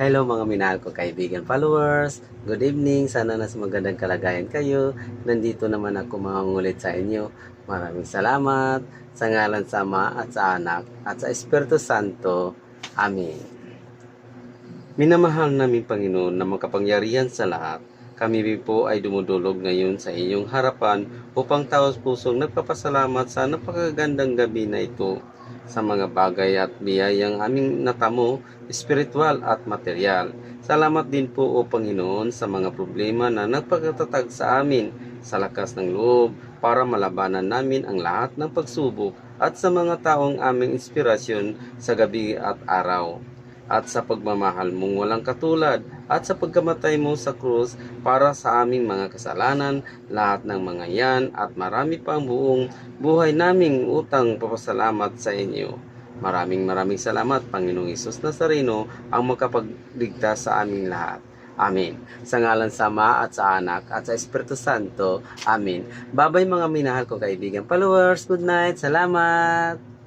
Hello mga minahal ko kaibigan followers. Good evening. Sana nasa magandang kalagayan kayo. Nandito naman ako mangungulit sa inyo. Maraming salamat sa ngalan sa Ama at sa Anak at sa Espiritu Santo. Amen. Minamahal naming Panginoon na makapangyarihan sa lahat. Kami po ay dumudulog ngayon sa inyong harapan upang taos pusong nagpapasalamat sa napakagandang gabi na ito sa mga bagay at biyayang aming natamo, espiritual at material. Salamat din po o Panginoon sa mga problema na nagpagtatatag sa amin sa lakas ng loob para malabanan namin ang lahat ng pagsubok at sa mga taong aming inspirasyon sa gabi at araw. At sa pagmamahal mong walang katulad at sa pagkamatay mo sa krus para sa aming mga kasalanan, lahat ng mga yan at marami pang buong buhay naming utang papasalamat sa inyo. Maraming salamat Panginoong Hesus Nazareno ang makapagligtas sa aming lahat. Amen. Sa ngalan sa Ama at sa Anak at sa Espiritu Santo. Amen. Babay mga minahal ko kaibigan followers. Good night. Salamat.